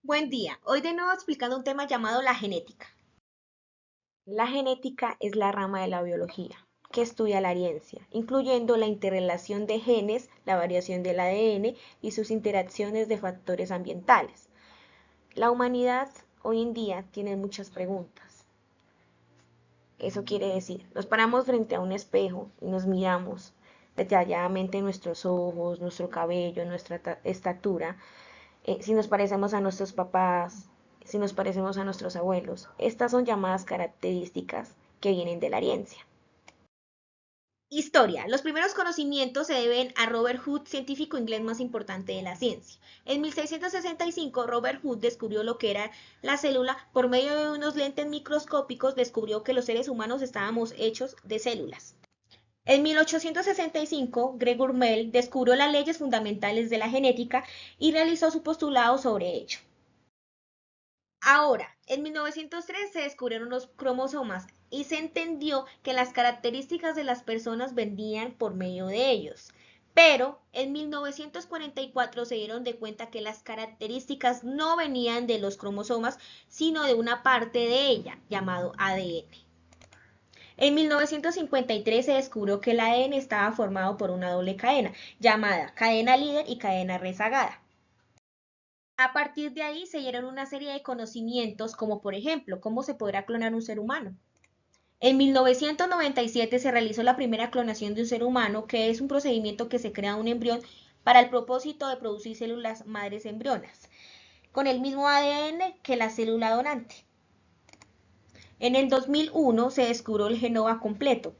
Buen día, hoy de nuevo explicando un tema llamado la genética. La genética es la rama de la biología que estudia la herencia, incluyendo la interrelación de genes, la variación del ADN y sus interacciones de factores ambientales. La humanidad hoy en día tiene muchas preguntas. Eso quiere decir, nos paramos frente a un espejo y nos miramos detalladamente nuestros ojos, nuestro cabello, nuestra estatura, si nos parecemos a nuestros papás, si nos parecemos a nuestros abuelos. Estas son llamadas características que vienen de la herencia. Historia. Los primeros conocimientos se deben a Robert Hood, científico inglés más importante de la ciencia. En 1665, Robert Hood descubrió lo que era la célula. Por medio de unos lentes microscópicos descubrió que los seres humanos estábamos hechos de células. En 1865, Gregor Mendel descubrió las leyes fundamentales de la genética y realizó su postulado sobre ello. Ahora, en 1903 se descubrieron los cromosomas y se entendió que las características de las personas venían por medio de ellos. Pero en 1944 se dieron de cuenta que las características no venían de los cromosomas, sino de una parte de ella, llamado ADN. En 1953 se descubrió que el ADN estaba formado por una doble cadena, llamada cadena líder y cadena rezagada. A partir de ahí se dieron una serie de conocimientos, como por ejemplo, cómo se podrá clonar un ser humano. En 1997 se realizó la primera clonación de un ser humano, que es un procedimiento que se crea un embrión para el propósito de producir células madres embrionas, con el mismo ADN que la célula donante. En el 2001 se descubrió el genoma completo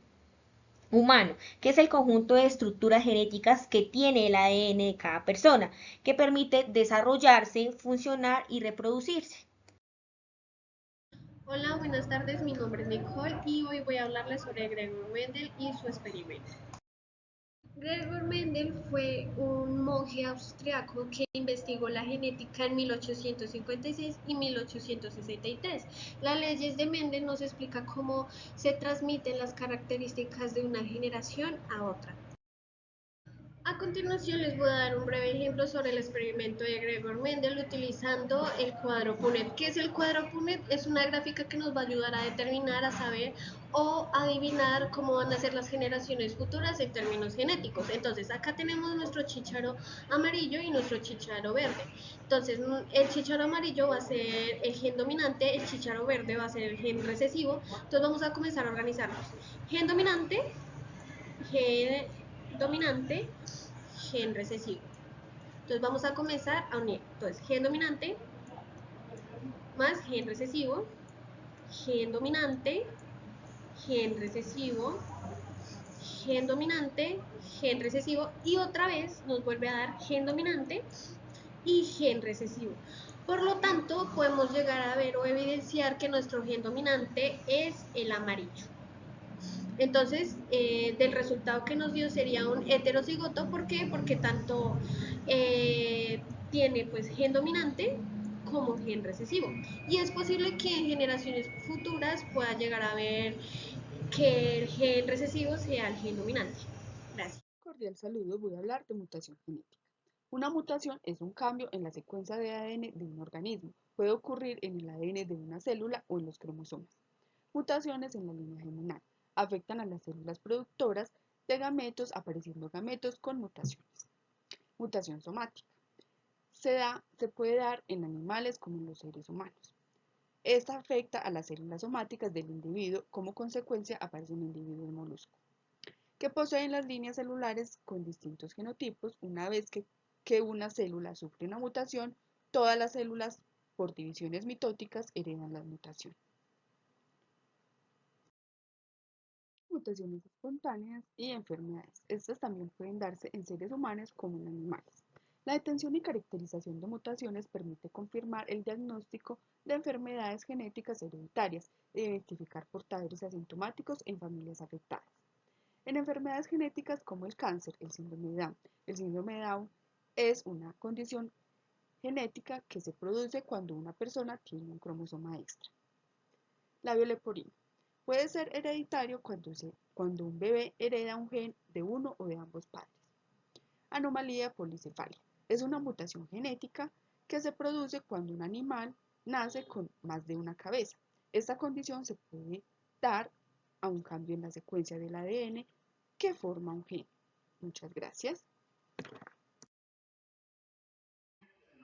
humano, que es el conjunto de estructuras genéticas que tiene el ADN de cada persona, que permite desarrollarse, funcionar y reproducirse. Hola, buenas tardes. Mi nombre es Nicole y hoy voy a hablarles sobre Gregor Mendel y su experimento. Gregor Mendel fue un monje austriaco que investigó la genética en 1856 y 1863. Las leyes de Mendel nos explica cómo se transmiten las características de una generación a otra. A continuación les voy a dar un breve ejemplo sobre el experimento de Gregor Mendel utilizando el cuadro Punnett. ¿Qué es el cuadro Punnett? Es una gráfica que nos va a ayudar a determinar, a saber o adivinar cómo van a ser las generaciones futuras en términos genéticos. Entonces acá tenemos nuestro chícharo amarillo y nuestro chícharo verde. Entonces el chícharo amarillo va a ser el gen dominante, el chícharo verde va a ser el gen recesivo. Entonces vamos a comenzar a organizarlos. Gen dominante, gen dominante, gen recesivo. Entonces vamos a comenzar a unir. Entonces, gen dominante más gen recesivo, gen dominante, gen recesivo, gen dominante, gen recesivo y otra vez nos vuelve a dar gen dominante y gen recesivo. Por lo tanto, podemos llegar a ver o evidenciar que nuestro gen dominante es el amarillo. Entonces, del resultado que nos dio sería un heterocigoto. ¿Por qué? Porque tanto tiene pues gen dominante como gen recesivo. Y es posible que en generaciones futuras pueda llegar a ver que el gen recesivo sea el gen dominante. Gracias. Cordial saludo, voy a hablar de mutación genética. Una mutación es un cambio en la secuencia de ADN de un organismo. Puede ocurrir en el ADN de una célula o en los cromosomas. Mutaciones en la línea geminal afectan a las células productoras de gametos, apareciendo gametos con mutaciones. Mutación somática. Se puede dar en animales como en los seres humanos. Esta afecta a las células somáticas del individuo, como consecuencia aparecen individuos moluscos que poseen las líneas celulares con distintos genotipos. Una vez que una célula sufre una mutación, todas las células por divisiones mitóticas heredan las mutaciones. Mutaciones espontáneas y enfermedades. Estas también pueden darse en seres humanos como en animales. La detención y caracterización de mutaciones permite confirmar el diagnóstico de enfermedades genéticas hereditarias e identificar portadores asintomáticos en familias afectadas. En enfermedades genéticas como el cáncer, el síndrome de Down. El síndrome de Down es una condición genética que se produce cuando una persona tiene un cromosoma extra. La violeporina. Puede ser hereditario cuando un bebé hereda un gen de uno o de ambos padres. Anomalía policefalia. Es una mutación genética que se produce cuando un animal nace con más de una cabeza. Esta condición se puede dar a un cambio en la secuencia del ADN que forma un gen. Muchas gracias.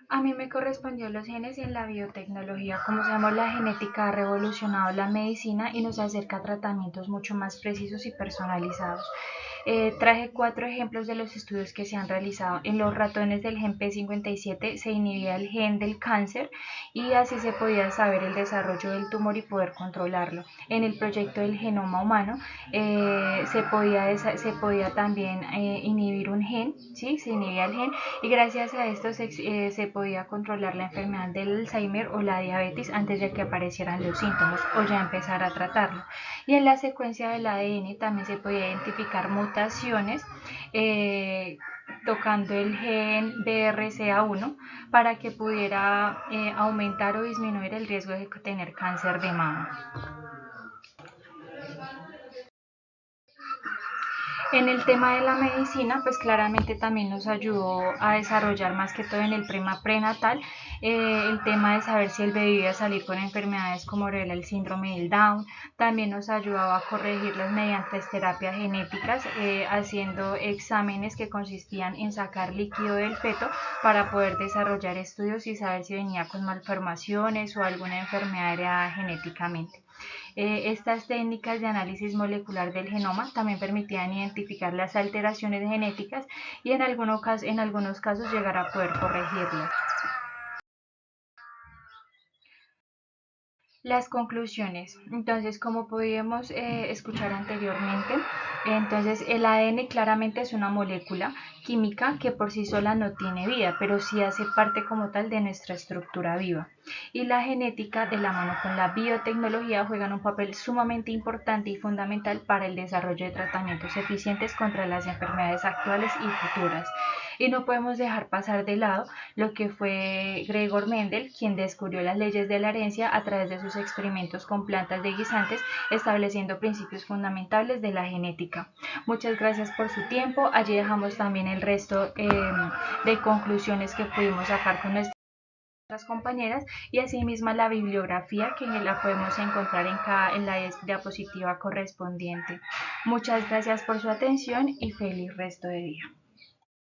A mí me correspondió los genes en la biotecnología. Como sabemos, la genética ha revolucionado la medicina y nos acerca a tratamientos mucho más precisos y personalizados. Traje 4 ejemplos de los estudios que se han realizado. En los ratones del gen P57 se inhibía el gen del cáncer y así se podía saber el desarrollo del tumor y poder controlarlo. En el proyecto del genoma humano se podía también inhibir un gen, ¿sí? Se inhibía el gen y gracias a esto se podía controlar la enfermedad del Alzheimer o la diabetes antes de que aparecieran los síntomas o ya empezar a tratarlo. Y en la secuencia del ADN también se podía identificar mutaciones tocando el gen BRCA1 para que pudiera aumentar o disminuir el riesgo de tener cáncer de mama. En el tema de la medicina, pues claramente también nos ayudó a desarrollar más que todo en el tema prenatal el tema de saber si el bebé iba a salir con enfermedades como era el síndrome del Down. También nos ayudaba a corregirlas mediante terapias genéticas, haciendo exámenes que consistían en sacar líquido del feto para poder desarrollar estudios y saber si venía con malformaciones o alguna enfermedad heredada genéticamente. Estas técnicas de análisis molecular del genoma también permitían identificar las alteraciones genéticas y en algunos casos llegar a poder corregirlas. Las conclusiones. Entonces, como pudimos escuchar anteriormente, entonces el ADN claramente es una molécula química que por sí sola no tiene vida, pero sí hace parte como tal de nuestra estructura viva. Y la genética, de la mano con la biotecnología, juegan un papel sumamente importante y fundamental para el desarrollo de tratamientos eficientes contra las enfermedades actuales y futuras. Y no podemos dejar pasar de lado lo que fue Gregor Mendel, quien descubrió las leyes de la herencia a través de sus experimentos con plantas de guisantes, estableciendo principios fundamentales de la genética. Muchas gracias por su tiempo. Allí dejamos también el resto de conclusiones que pudimos sacar con nuestras compañeras y asimismo la bibliografía que la podemos encontrar en la diapositiva correspondiente. Muchas gracias por su atención y feliz resto de día.